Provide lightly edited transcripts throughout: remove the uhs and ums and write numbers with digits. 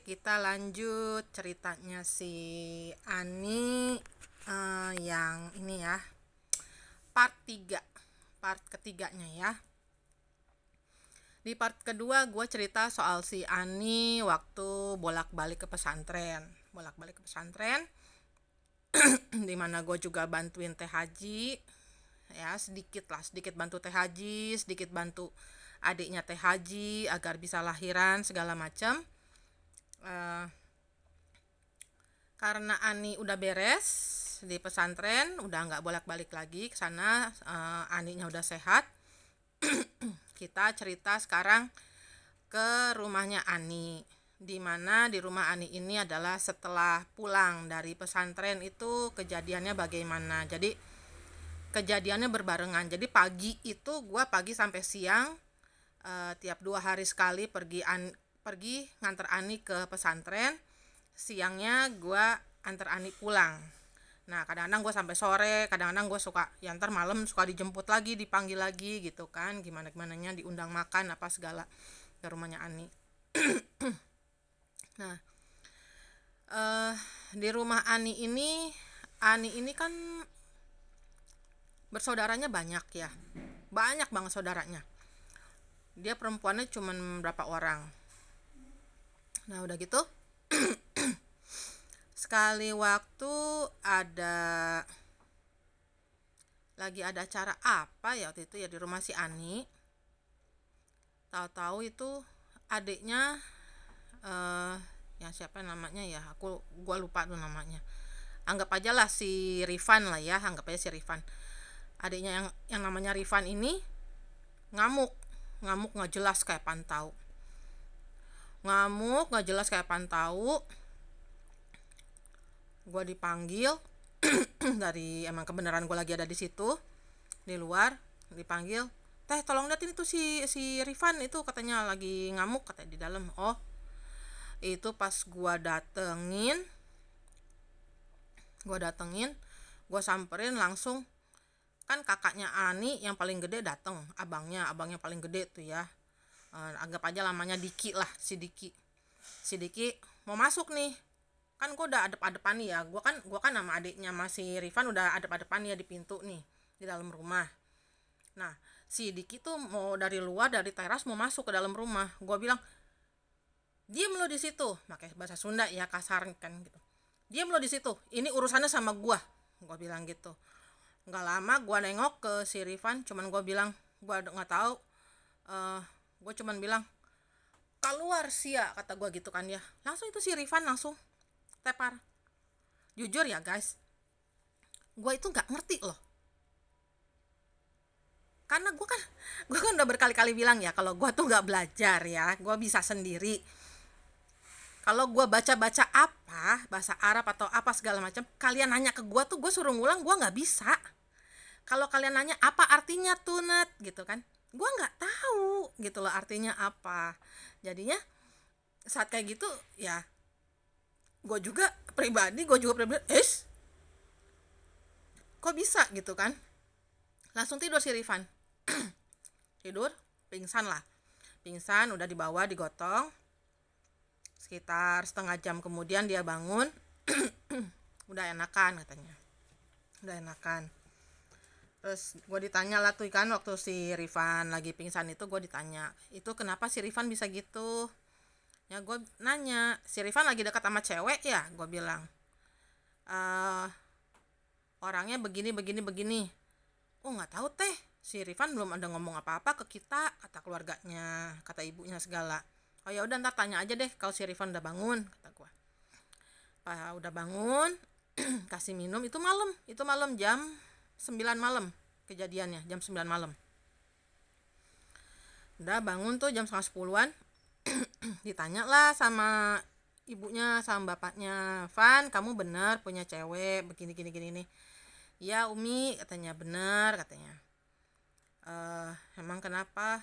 kita lanjut ceritanya si Ani yang ini ya, part 3, part ketiganya ya. Di part kedua gue cerita soal si Ani waktu bolak-balik ke pesantren dimana gue juga bantuin Teh Haji ya, sedikit bantu Teh Haji, sedikit bantu adiknya Teh Haji agar bisa lahiran segala macam. Karena Ani udah beres di pesantren, udah nggak bolak-balik lagi ke sana, Aninya udah sehat. Kita cerita sekarang ke rumahnya Ani, dimana di rumah Ani ini adalah setelah pulang dari pesantren itu kejadiannya bagaimana. Jadi kejadiannya berbarengan, jadi pagi itu gue pagi sampai siang, tiap 2 hari sekali pergi nganter Ani ke pesantren. Siangnya gue antar Ani pulang. Nah kadang-kadang gue sampai sore, kadang-kadang gue suka ya ntar malam suka dijemput lagi, dipanggil lagi gitu kan, gimana-gimananya diundang makan apa segala ke rumahnya Ani. Nah di rumah Ani ini kan bersaudaranya banyak ya, banyak banget saudaranya. Dia perempuannya cuman berapa orang. Nah udah gitu sekali waktu lagi ada acara apa ya waktu itu ya di rumah si Ani. Tahu-tahu itu adiknya, yang siapa namanya ya, gua lupa tuh namanya. Anggap aja lah si Rifan lah ya, anggap aja si Rifan. Adiknya yang namanya Rifan ini ngamuk nggak jelas kayak pantau. Gue dipanggil dari, emang kebenaran gue lagi ada di situ di luar, dipanggil, Teh tolong liatin itu si Rifan itu katanya lagi ngamuk katanya di dalam. Oh itu pas gue datengin, gue samperin langsung. Kan kakaknya Ani yang paling gede dateng, abangnya paling gede tuh ya, anggap aja lamanya Diki lah, si Diki mau masuk nih. Kan gue udah adep-adepan nih ya, gue kan sama adiknya masih Rifan udah adep-adepan ya di pintu nih di dalam rumah. Nah si Diki tuh mau dari luar, dari teras mau masuk ke dalam rumah. Gue bilang, diem lo di situ, pakai bahasa Sunda ya, kasar kan gitu. Diem lo di situ, ini urusannya sama gue bilang gitu. Nggak lama gue nengok ke si Rifan, cuman gue bilang gue nggak tahu, gue cuman bilang keluar sia, kata gue gitu kan ya. Langsung itu si Rifan langsung tepar. Jujur ya guys, gue itu nggak ngerti loh, karena gue kan udah berkali-kali bilang ya kalau gue tuh nggak belajar ya, gue bisa sendiri. Kalau gue baca-baca apa bahasa Arab atau apa segala macam, kalian nanya ke gue tuh gue suruh ngulang, gue nggak bisa. Kalau kalian nanya apa artinya tunet gitu kan, gue nggak tahu gitu loh artinya apa. Jadinya saat kayak gitu ya, gue juga pribadi kok bisa gitu kan. Langsung tidur si Rifan. Tidur pingsan, udah dibawa digotong. Sekitar setengah jam kemudian dia bangun. udah enakan. Terus gue ditanya lah tuh kan, waktu si Rifan lagi pingsan itu gue ditanya, itu kenapa si Rifan bisa gitu ya. Gue nanya, si Rifan lagi dekat sama cewek ya, gue bilang, orangnya begini. Oh nggak tahu teh, si Rifan belum ada ngomong apa-apa ke kita, kata keluarganya, kata ibunya segala. Oh ya udah ntar tanya aja deh kalau si Rifan udah bangun, kata gue. Udah bangun kasih minum. Itu malam jam 9 malam kejadiannya, jam 9 malam. Udah bangun tuh jam setengah 10-an. Ditanya lah sama ibunya sama bapaknya, Van kamu benar punya cewek begini nih. Ya Umi katanya, benar katanya. Emang kenapa?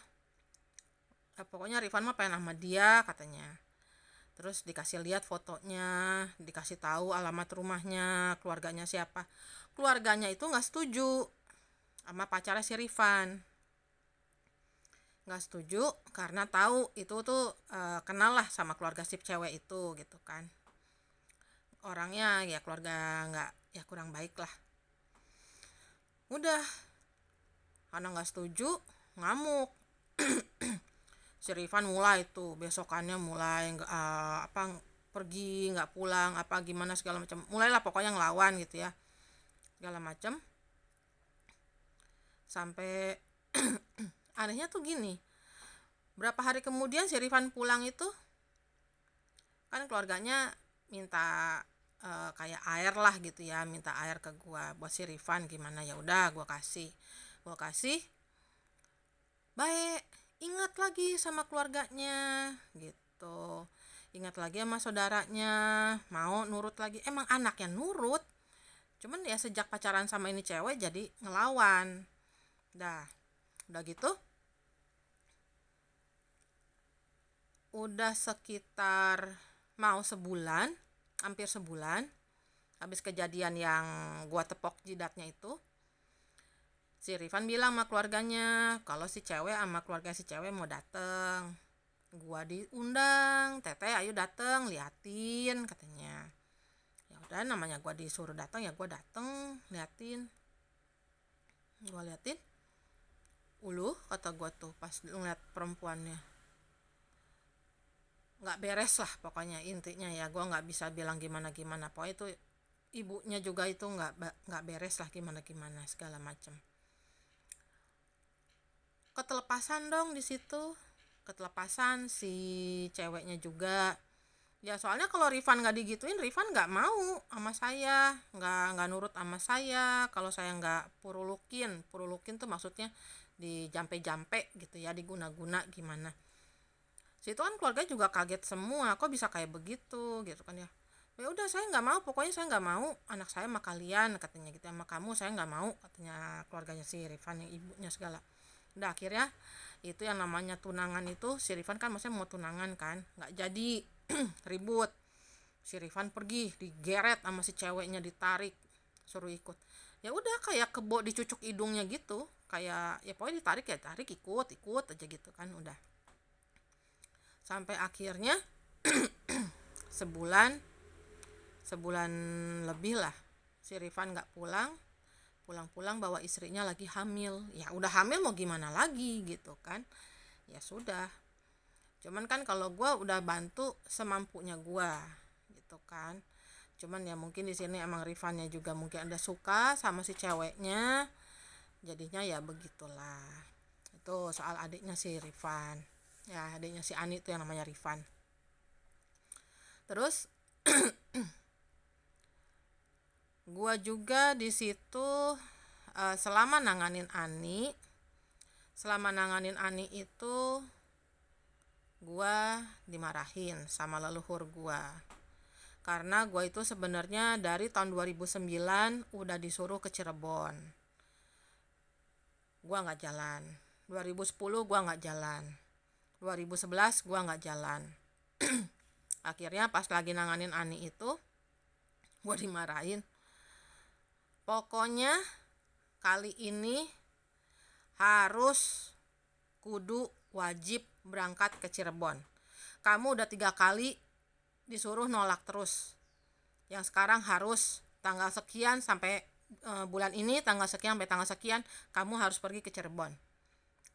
Pokoknya Rifan mah pengen sama dia katanya. Terus dikasih lihat fotonya, dikasih tahu alamat rumahnya, keluarganya siapa. Keluarganya itu nggak setuju sama pacarnya si Rifan. nggak setuju karena tahu itu tuh kenal lah sama keluarga si cewek itu gitu kan, orangnya ya keluarga nggak ya kurang baik lah. Udah, karena nggak setuju ngamuk. Si Rifan mulai tuh besokannya mulai pergi nggak pulang apa gimana segala macam, mulailah pokoknya ngelawan gitu ya segala macam. Sampai anehnya tuh gini, berapa hari kemudian si Rifan pulang itu kan keluarganya minta kayak air lah gitu ya, minta air ke gua buat si Rifan, gimana ya udah gua kasih baik, ingat lagi sama keluarganya gitu, ingat lagi sama saudaranya, mau nurut lagi. Emang anaknya nurut, cuman ya sejak pacaran sama ini cewek jadi ngelawan. Udah gitu udah sekitar mau sebulan, hampir sebulan habis kejadian yang gua tepok jidatnya itu, si Rifan bilang sama keluarganya kalau si cewek sama keluarga si cewek mau dateng, gua diundang, teteh ayo dateng liatin katanya. Ya udah, namanya gua disuruh datang ya gua dateng liatin. Gua liatin, kata gua tuh pas ngeliat perempuannya nggak beres lah pokoknya, intinya ya gua nggak bisa bilang gimana pokoknya itu ibunya juga itu nggak beres lah, gimana segala macem. Ketelepasan dong di situ, ketelepasan si ceweknya juga ya, soalnya kalau Rifan nggak digituin, Rifan nggak mau sama saya, nggak nurut sama saya kalau saya nggak purulukin tuh maksudnya di jampe gitu ya, diguna-guna gimana. Situ kan keluarga juga kaget semua, kok bisa kayak begitu gitu kan ya. Ya udah, saya nggak mau, pokoknya saya nggak mau anak saya sama kalian katanya gitu, sama kamu saya nggak mau katanya keluarganya si Rifan yang ibunya segala. Udah akhirnya itu yang namanya tunangan itu, si Rifan kan maksudnya mau tunangan kan, nggak jadi. Ribut, si Rifan pergi digeret sama si ceweknya, ditarik suruh ikut. Ya udah kayak kebo dicucuk hidungnya gitu, kayak ya pokoknya ditarik ya tarik, ikut aja gitu kan. Udah sampai akhirnya sebulan lebih lah si Rifan nggak pulang bawa istrinya lagi hamil. Ya udah hamil mau gimana lagi gitu kan, ya sudah. Cuman kan kalau gue udah bantu semampunya gue gitu kan, cuman ya mungkin di sini emang Rifannya juga mungkin ada suka sama si ceweknya, jadinya ya begitulah. Itu soal adiknya si Rifan ya, adiknya si Ani itu yang namanya Rifan. Terus gue juga di situ selama nanganin Ani itu gue dimarahin sama leluhur gue, karena gue itu sebenarnya dari tahun 2009 udah disuruh ke Cirebon, gue nggak jalan. 2010 gue nggak jalan, 2011 gue nggak jalan. Akhirnya pas lagi nanganin Ani itu gue dimarahin, pokoknya kali ini harus kudu wajib berangkat ke Cirebon. Kamu udah 3 kali disuruh nolak terus, yang sekarang harus tanggal sekian sampai bulan ini tanggal sekian sampai tanggal sekian kamu harus pergi ke Cirebon.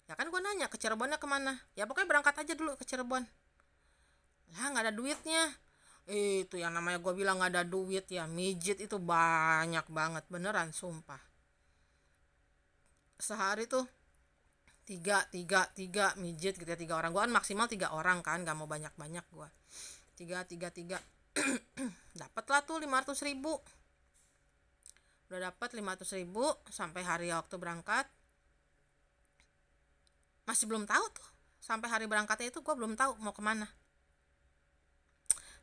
Ya kan gue nanya, ke Cirebonnya kemana? Ya pokoknya berangkat aja dulu ke Cirebon. Lah nggak ada duitnya. Itu yang namanya gue bilang nggak ada duit ya, mijit itu banyak banget beneran sumpah. Sehari tuh tiga mijit gitu ya, 3 orang. Gue kan maksimal 3 orang kan, gak mau banyak gue. Tiga dapat lah tuh 500.000. Udah dapat 500.000 sampai hari waktu berangkat masih belum tahu tuh. Sampai hari berangkatnya itu gue belum tahu mau kemana,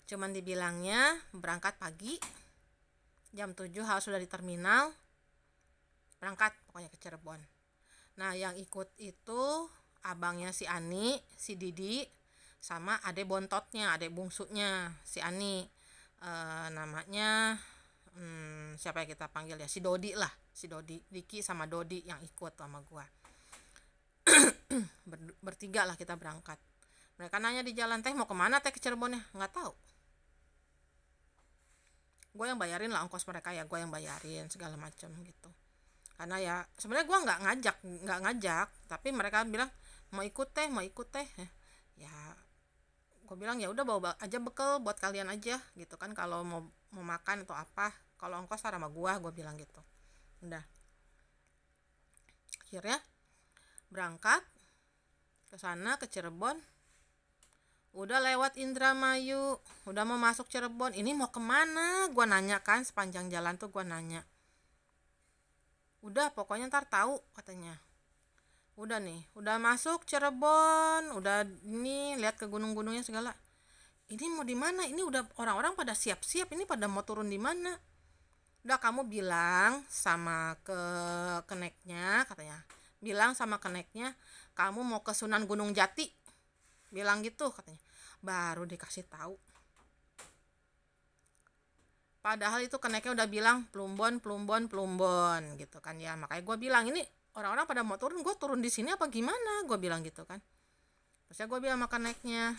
cuman dibilangnya berangkat pagi jam 7 harus sudah di terminal, berangkat pokoknya ke Cirebon. Nah yang ikut itu abangnya si Ani, si Didi, sama adek bontotnya, adek bungsunya si Ani, namanya siapa yang kita panggil ya, si Dodi lah, si Dodi, Diki sama Dodi yang ikut sama gua. bertiga lah kita berangkat. Mereka nanya di jalan, teh mau kemana teh, ke Cirebonnya? Nggak tahu. Gue yang bayarin lah ongkos mereka, ya gue yang bayarin segala macam gitu. Karena ya sebenarnya gue nggak ngajak, tapi mereka bilang mau ikut teh. Ya gue bilang ya udah, bawa aja bekal buat kalian aja gitu kan, kalau mau makan atau apa, kalau ongkos sama gue bilang gitu. Udah, akhirnya berangkat ke sana, ke Cirebon. Udah lewat Indramayu, udah mau masuk Cirebon. Ini mau kemana? Gue nanya kan, sepanjang jalan tuh gue nanya. Udah pokoknya ntar tahu katanya. Udah nih, udah masuk Cirebon, udah ini lihat ke gunung-gunungnya segala. Ini mau di mana? Ini udah orang-orang pada siap-siap, ini pada mau turun di mana? Udah, kamu bilang sama keneknya katanya. Bilang sama keneknya kamu mau ke Sunan Gunung Jati. Bilang gitu katanya. Baru dikasih tahu. Padahal itu keneknya udah bilang Plumbon gitu kan ya. Makanya gue bilang ini orang-orang pada mau turun, gue turun di sini apa gimana? Gue bilang gitu kan. Terus gue bilang sama keneknya,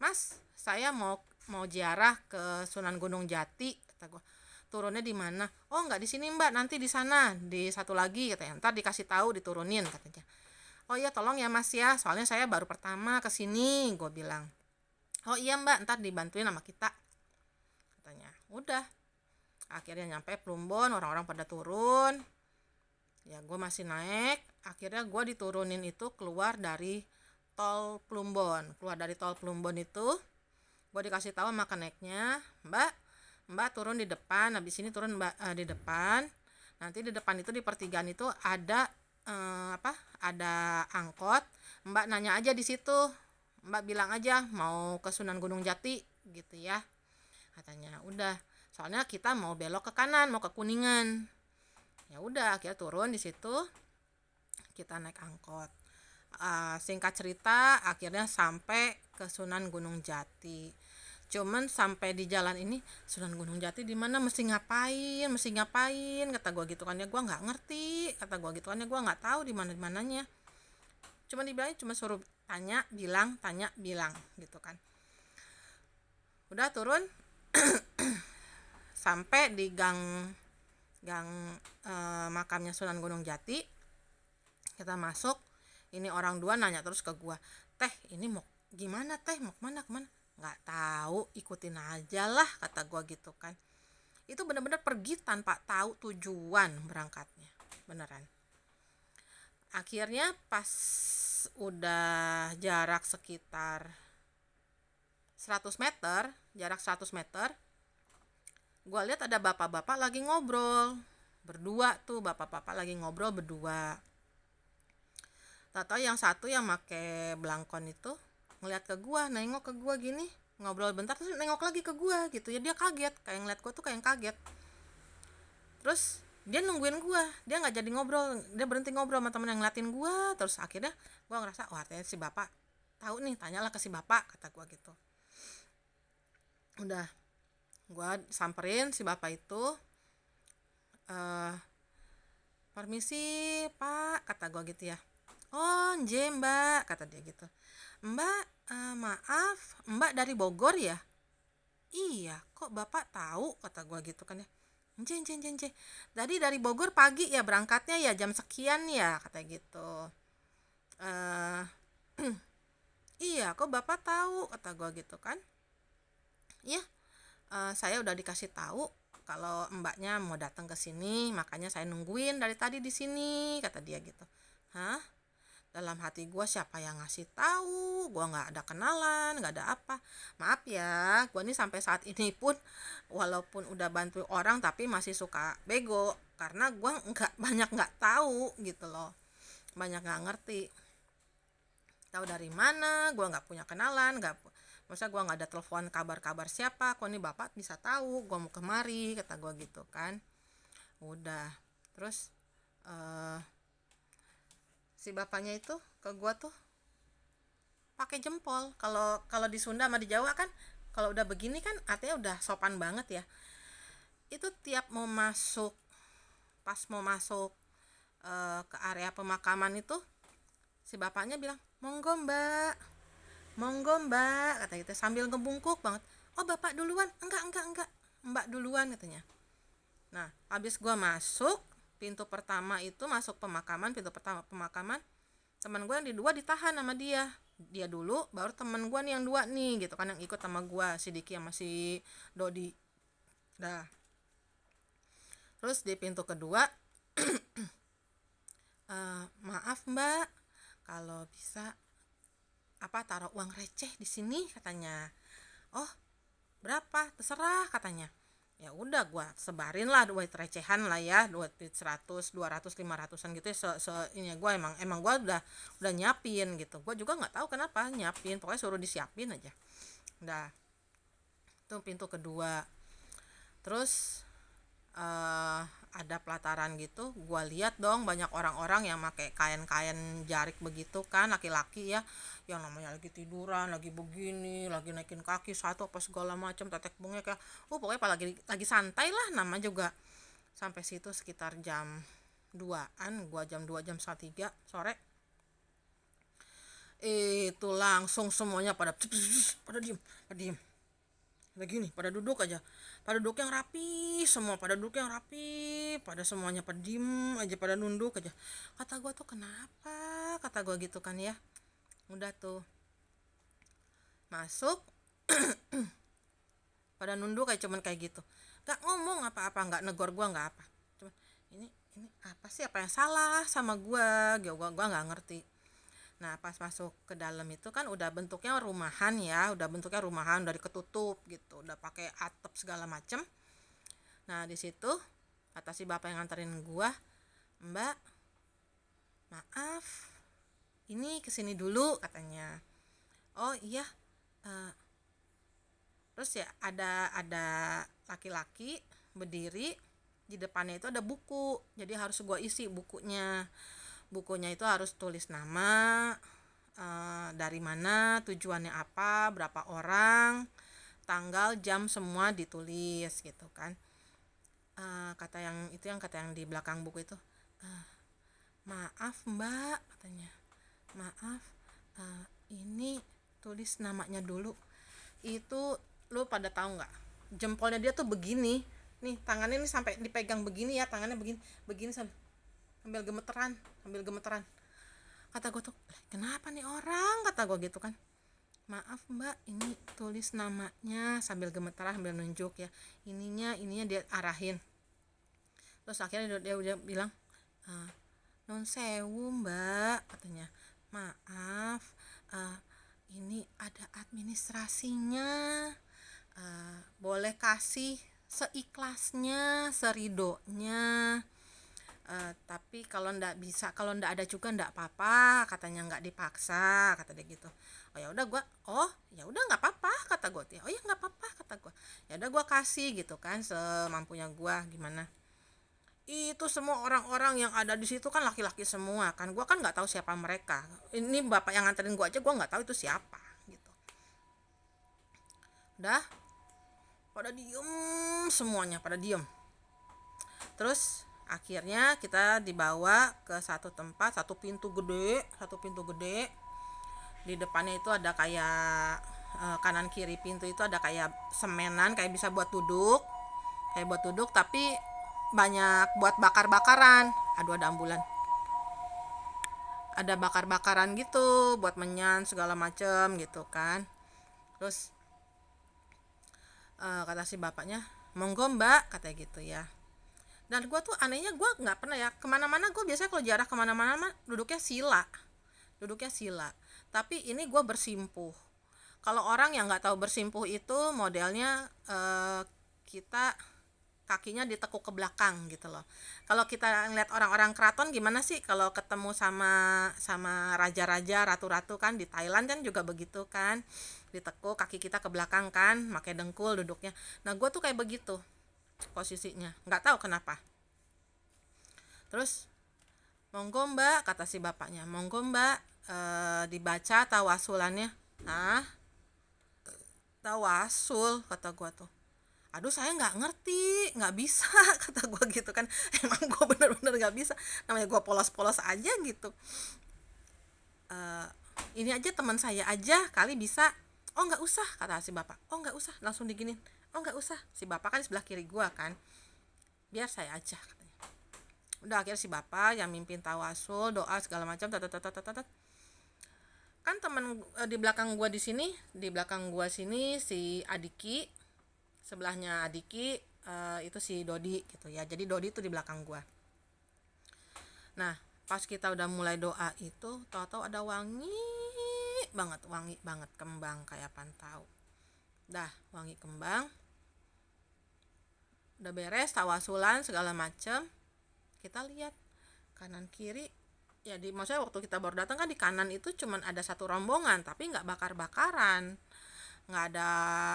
Mas, saya mau ziarah ke Sunan Gunung Jati, kata gue. Turunnya di mana? Oh, nggak di sini Mbak, nanti di sana, di satu lagi katanya. Ntar dikasih tahu diturunin katanya. Oh iya tolong ya Mas ya, soalnya saya baru pertama ke sini, gue bilang. Oh iya Mbak, ntar dibantuin sama kita katanya. Udah, akhirnya nyampe Plumbon, orang-orang pada turun. Ya gue masih naik. Akhirnya gue diturunin itu keluar dari tol Plumbon. Keluar dari tol Plumbon itu gue dikasih tahu sama keneknya, Mbak turun di depan. Habis ini turun di depan. Nanti di depan itu, di pertigaan itu ada ada angkot. Mbak nanya aja di situ. Mbak bilang aja mau ke Sunan Gunung Jati gitu ya katanya. Udah, soalnya kita mau belok ke kanan, mau ke Kuningan. Ya udah, akhirnya turun di situ, kita naik angkot. Singkat cerita, akhirnya sampai ke Sunan Gunung Jati. Cuman sampai di jalan ini, Sunan Gunung Jati di mana, mesti ngapain kata gue gitu kan ya. Gue nggak ngerti, kata gue gitu kan ya. Gue nggak tahu di mananya. Cuma dibilangnya cuma suruh tanya bilang gitu kan. Udah turun sampai di gang makamnya Sunan Gunung Jati. Kita masuk. Ini orang dua nanya terus ke gua, teh ini mau gimana teh, mau kemana? Nggak tahu, ikutin aja lah kata gua gitu kan. Itu benar-benar pergi tanpa tahu tujuan berangkatnya, beneran. Akhirnya pas udah jarak sekitar 100 meter, gue lihat ada bapak-bapak lagi ngobrol berdua tuh. Bapak-bapak lagi ngobrol berdua. Tahu yang satu yang make belangkon itu ngeliat ke gue, nengok ke gue gini, ngobrol bentar terus nengok lagi ke gue gitu ya. Dia kaget, kayak ngeliat gue tuh kayak kaget. Terus dia nungguin gue, dia nggak jadi ngobrol, dia berhenti ngobrol sama temen yang ngeliatin gue. Terus akhirnya gue ngerasa, wah artinya si bapak tahu nih, tanyalah ke si bapak kata gue gitu. Udah, gue samperin si bapak itu, permisi pak kata gue gitu ya. Oh nje mbak kata dia gitu. Mbak, maaf, mbak dari Bogor ya? Iya, kok bapak tahu kata gue gitu kan ya. Nje. Tadi dari Bogor pagi ya berangkatnya ya, jam sekian ya kata gitu. eh iya, kok bapak tahu kata gue gitu kan. Iya, saya udah dikasih tahu kalau mbaknya mau datang ke sini, makanya saya nungguin dari tadi di sini kata dia gitu. Hah? Dalam hati gue, siapa yang ngasih tahu? Gue nggak ada kenalan, nggak ada apa. Maaf ya, gue nih sampai saat ini pun walaupun udah bantu orang tapi masih suka bego, karena gue nggak tahu gitu loh, banyak nggak ngerti. Tahu dari mana? Gue nggak punya kenalan, masa gue nggak ada telepon kabar siapa. Kok nih bapak bisa tahu gue mau kemari, kata gue gitu kan. Udah, terus si bapaknya itu ke gua tuh pakai jempol. Kalau di Sunda sama di Jawa kan kalau udah begini kan artinya udah sopan banget ya. Itu tiap mau masuk, pas mau masuk ke area pemakaman itu, Si bapaknya bilang, monggo mbak, kata gitu sambil ngebungkuk banget. Oh bapak duluan, enggak, mbak duluan katanya. Nah habis gua masuk pintu pertama itu, masuk pemakaman, pintu pertama pemakaman, teman gue yang di dua ditahan sama dia dulu, baru temen gue nih yang dua nih gitu kan, yang ikut sama gue, si Diki sama si Dodi. Dah, terus di pintu kedua, maaf mbak, kalau bisa taruh uang receh di sini katanya. Oh berapa, terserah katanya. Ya udah gua sebarin lah duit recehan lah ya, duit 100, 200, 500-an gitu ya, ini gua emang gua udah nyiapin gitu. Gua juga nggak tahu kenapa nyiapin, pokoknya suruh disiapin aja. Udah, itu pintu kedua. Terus ada pelataran gitu, gua lihat dong banyak orang-orang yang pakai kain-kain jarik begitu kan, laki-laki ya, yang namanya lagi tiduran, lagi begini, lagi naikin kaki satu apa segala macam, tetek bengek ya, pokoknya lagi santai lah, nama juga. Sampai situ sekitar jam 2-an, gua jam 2, jam 3 sore, itu langsung semuanya pada diem lagi nih, pada duduk aja, pada duduk yang rapi semua, pada semuanya pada diem aja, pada nunduk aja. Kata gue tuh kenapa, kata gue gitu kan ya. Udah tuh masuk, pada nunduk kayak cuman kayak gitu, nggak ngomong apa-apa, nggak negor gue, nggak apa, cuman ini apa sih, apa yang salah sama gue nggak ngerti. Nah pas masuk ke dalam itu kan udah bentuknya rumahan ya, udah ketutup gitu, udah pakai atap segala macem. Nah di situ kata si bapak yang nganterin gua, mbak maaf ini kesini dulu katanya. Oh iya, terus ya ada laki-laki berdiri di depannya, itu ada buku, jadi harus gua isi bukunya itu harus tulis nama, dari mana, tujuannya apa, berapa orang, tanggal, jam, semua ditulis gitu kan. Kata yang di belakang buku itu, maaf mbak katanya, maaf, ini tulis namanya dulu. Itu lu pada tahu nggak, jempolnya dia tuh begini nih, tangannya ini sampai dipegang begini ya, tangannya begini sambil gemeteran. Kata gue tuh, kenapa nih orang, kata gue gitu kan. Maaf mbak, ini tulis namanya, sambil gemeteran, sambil nunjuk ya, ininya dia arahin. Terus akhirnya dia udah bilang, non sewu mbak katanya, maaf, ini ada administrasinya, boleh kasih seikhlasnya, seridonya, tapi kalau ndak bisa, kalau ndak ada juga ndak apa-apa katanya, nggak dipaksa, kata dia gitu. Oh ya udah gua, oh ya udah nggak apa-apa kata gua. Oh ya nggak apa-apa kata gua. Ya udah gua kasih gitu kan, semampunya gua gimana. Itu semua orang-orang yang ada di situ kan laki-laki semua kan, gua kan nggak tahu siapa mereka. Ini bapak yang nganterin gua aja gua nggak tahu itu siapa gitu. Udah pada diem, semuanya pada diem. Terus akhirnya kita dibawa ke satu tempat, satu pintu gede. Di depannya itu ada kayak, kanan kiri pintu itu ada kayak semenan, kayak bisa buat duduk, tapi banyak buat bakar-bakaran. Aduh ada ambulan, ada bakar-bakaran gitu buat menyan segala macem gitu kan. Terus kata si bapaknya, monggo mbak katanya gitu ya. Dan gue tuh anehnya, gue nggak pernah ya kemana-mana, gue biasanya kalau jarah kemana-mana mah duduknya sila, tapi ini gue bersimpuh. Kalau orang yang nggak tahu bersimpuh itu modelnya, kita kakinya ditekuk ke belakang gitu loh. Kalau kita ngeliat orang-orang keraton gimana sih kalau ketemu sama raja-raja, ratu-ratu kan, di Thailand kan juga begitu kan, ditekuk kaki kita ke belakang kan, pakai dengkul duduknya. Nah gue tuh kayak begitu posisinya, nggak tahu kenapa. Terus monggo mbak kata si bapaknya, monggo mbak, dibaca tawasulannya. Tawasul kata gua tuh, aduh saya nggak ngerti, nggak bisa kata gua gitu kan. Emang gua bener-bener nggak bisa, namanya gua polos-polos aja gitu. Ini aja teman saya aja kali bisa. Oh nggak usah, kata si bapak. Oh nggak usah, langsung diginin. Oh nggak usah, si bapak kan di sebelah kiri gua kan, biar saya aja katanya. Udah, akhirnya si bapak yang mimpin tawasul, doa segala macam, kan temen di belakang gua, di belakang gua sini si Adiki, sebelahnya Adiki itu si Dodi gitu ya. Jadi Dodi itu di belakang gua. Nah, pas kita udah mulai doa itu, tahu-tahu ada wangi banget kembang kayak pantau. Dah, wangi kembang. Udah beres tawasulan segala macem. Kita lihat kanan kiri. Ya maksudnya waktu kita baru datang kan di kanan itu cuman ada satu rombongan, tapi nggak bakar-bakaran, nggak ada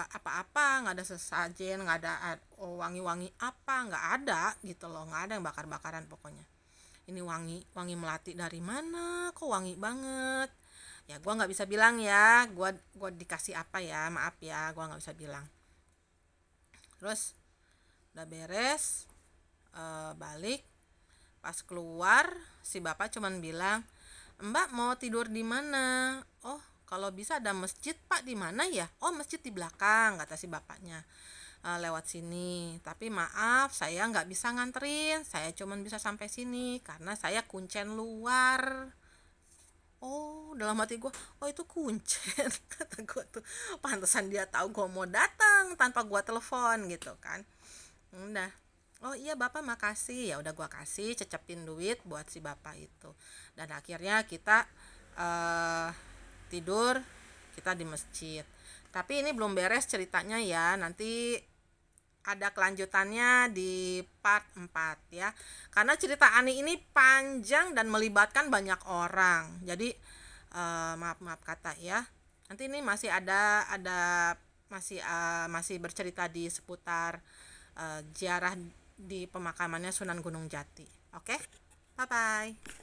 apa-apa, nggak ada sesajen, nggak ada wangi-wangi apa, nggak ada gitu loh, nggak ada yang bakar-bakaran pokoknya. Ini wangi melati dari mana, kok wangi banget. Ya gua nggak bisa bilang ya, gua dikasih apa ya, maaf ya, gua nggak bisa bilang. Terus udah beres, balik, pas keluar si bapak cuman bilang, Mbak mau tidur di mana? Oh kalau bisa ada masjid Pak, di mana ya? Oh masjid di belakang, kata si bapaknya. Lewat sini, tapi maaf saya nggak bisa nganterin, saya cuman bisa sampai sini karena saya kuncen luar. Oh dalam hati gue, oh itu kuncen. Kata gue tuh, pantesan dia tahu gue mau datang tanpa gue telepon gitu kan. Udah, oh iya bapak makasih, ya udah gue kasih, cecepin duit buat si bapak itu. Dan akhirnya kita tidur, kita di masjid. Tapi ini belum beres ceritanya ya, nanti ada kelanjutannya di part 4 ya. Karena cerita Ani ini panjang dan melibatkan banyak orang. Jadi maaf kata ya. Nanti ini masih ada masih bercerita di seputar ziarah di pemakamannya Sunan Gunung Jati. Oke? Bye bye.